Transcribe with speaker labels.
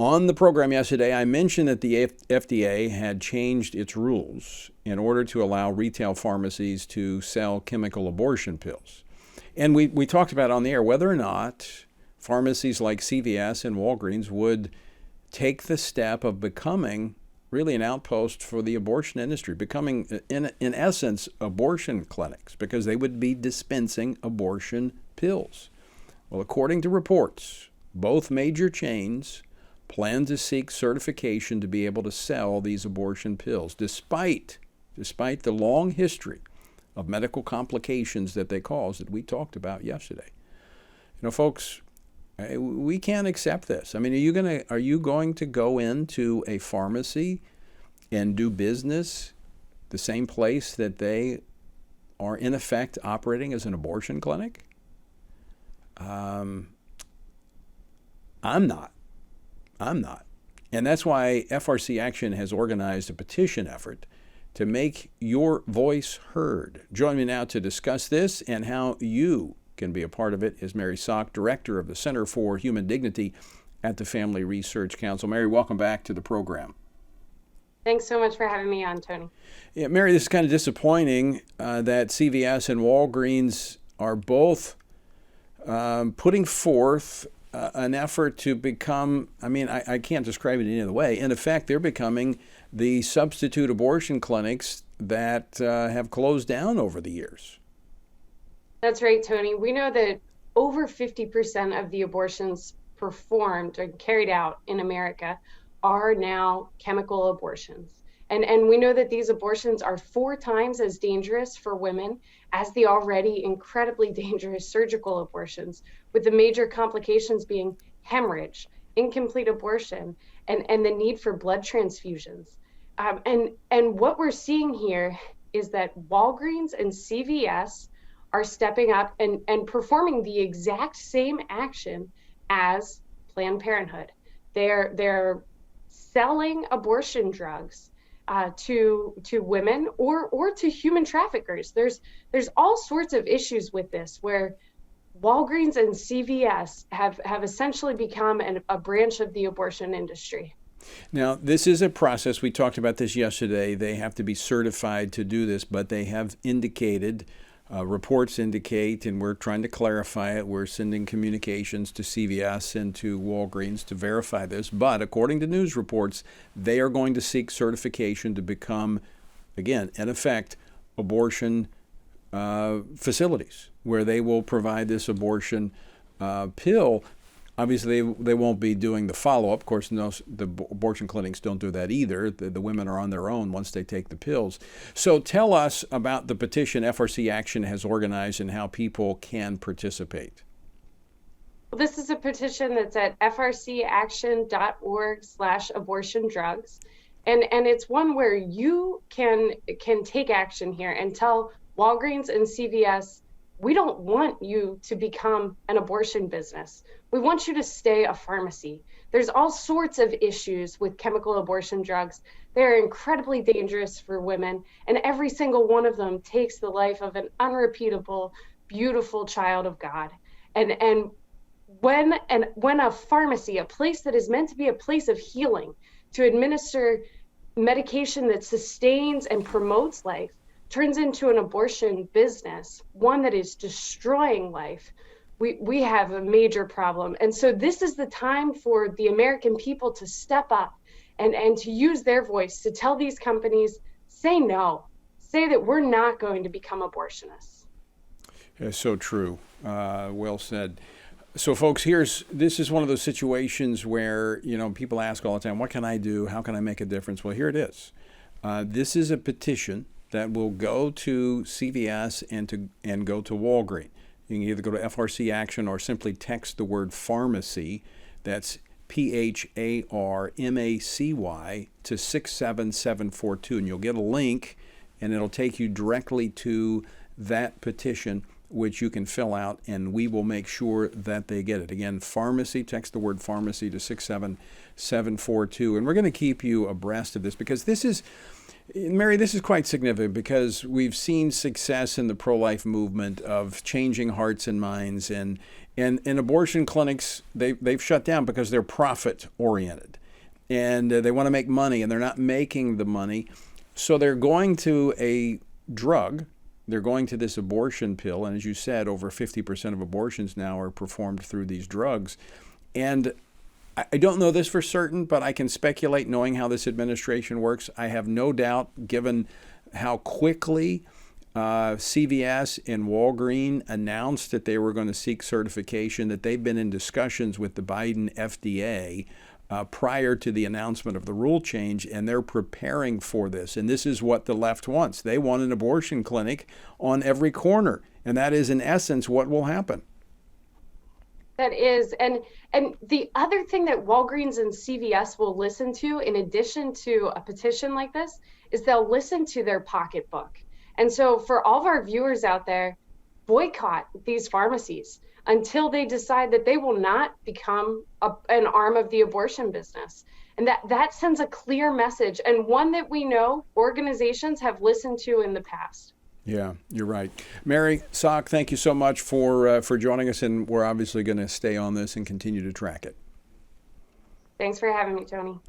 Speaker 1: On the program yesterday, I mentioned that the FDA had changed its rules in order to allow retail pharmacies to sell chemical abortion pills. And we talked about on the air whether or not pharmacies like CVS and Walgreens would take the step of becoming really an outpost for the abortion industry, becoming, in essence, abortion clinics, because they would be dispensing abortion pills. Well, according to reports, both major chains plan to seek certification to be able to sell these abortion pills, despite the long history of medical complications that they cause that we talked about yesterday. You know, folks, we can't accept this. I mean, are you going to go into a pharmacy and do business the same place that they are in effect operating as an abortion clinic? I'm not. And that's why FRC Action has organized a petition effort to make your voice heard. Join me now to discuss this and how you can be a part of it is Mary Szoch, Director of the Center for Human Dignity at the Family Research Council. Mary, welcome back to the program.
Speaker 2: Thanks so much for having me on, Tony.
Speaker 1: Yeah, Mary, this is kind of disappointing that CVS and Walgreens are both putting forth an effort to become, I can't describe it any other way. In effect, they're becoming the substitute abortion clinics that have closed down over the years.
Speaker 2: That's right, Tony. We know that over 50% of the abortions performed or carried out in America are now chemical abortions. And we know that these abortions are 4 times as dangerous for women as the already incredibly dangerous surgical abortions, with the major complications being hemorrhage, incomplete abortion, and the need for blood transfusions. And what we're seeing here is that Walgreens and CVS are stepping up and performing the exact same action as Planned Parenthood. They're selling abortion drugs to women or to human traffickers. There's all sorts of issues with this where Walgreens and CVS have essentially become a branch of the abortion industry.
Speaker 1: Now, this is a process. We talked about this yesterday. They have to be certified to do this, but they have indicated, reports indicate, and we're trying to clarify it. We're sending communications to CVS and to Walgreens to verify this. But according to news reports, they are going to seek certification to become, again, in effect, abortion facilities where they will provide this abortion pill. Obviously, they won't be doing the follow-up. Of course, no, the abortion clinics don't do that either. The women are on their own once they take the pills. So tell us about the petition FRC Action has organized and how people can participate.
Speaker 2: Well, this is a petition that's at frcaction.org/abortion drugs. And it's one where you can take action here and tell Walgreens and CVS, we don't want you to become an abortion business. We want you to stay a pharmacy. There's all sorts of issues with chemical abortion drugs. They're incredibly dangerous for women, and every single one of them takes the life of an unrepeatable, beautiful child of God. And when a pharmacy, a place that is meant to be a place of healing, to administer medication that sustains and promotes life, turns into an abortion business, one that is destroying life, we have a major problem. And so this is the time for the American people to step up and to use their voice to tell these companies, say no, say that we're not going to become abortionists.
Speaker 1: That's so true. Well said. So folks, this is one of those situations where, people ask all the time, what can I do? How can I make a difference? Well, here it is. This is a petition that will go to CVS and go to Walgreens. You can either go to FRC Action or simply text the word pharmacy, that's PHARMACY, to 67742, and you'll get a link, and it'll take you directly to that petition, which you can fill out, and we will make sure that they get it. Again, pharmacy, text the word pharmacy to 67742, and we're going to keep you abreast of this because this is Mary, this is quite significant because we've seen success in the pro-life movement of changing hearts and minds, and abortion clinics, they've shut down because they're profit oriented, and they want to make money, and they're not making the money, so they're going to a drug. They're going to this abortion pill, and as you said, over 50% of abortions now are performed through these drugs. And I don't know this for certain, but I can speculate knowing how this administration works. I have no doubt, given how quickly CVS and Walgreens announced that they were going to seek certification, that they've been in discussions with the Biden FDA prior to the announcement of the rule change, and they're preparing for this. And this is what the left wants. They want an abortion clinic on every corner, and that is, in essence, what will happen.
Speaker 2: That is, and the other thing that Walgreens and CVS will listen to, in addition to a petition like this, is they'll listen to their pocketbook. And so for all of our viewers out there, boycott these pharmacies until they decide that they will not become an arm of the abortion business. And that sends a clear message, and one that we know organizations have listened to in the past.
Speaker 1: Yeah, you're right. Mary, Szoch, thank you so much for joining us, and we're obviously going to stay on this and continue to track it.
Speaker 2: Thanks for having me, Tony.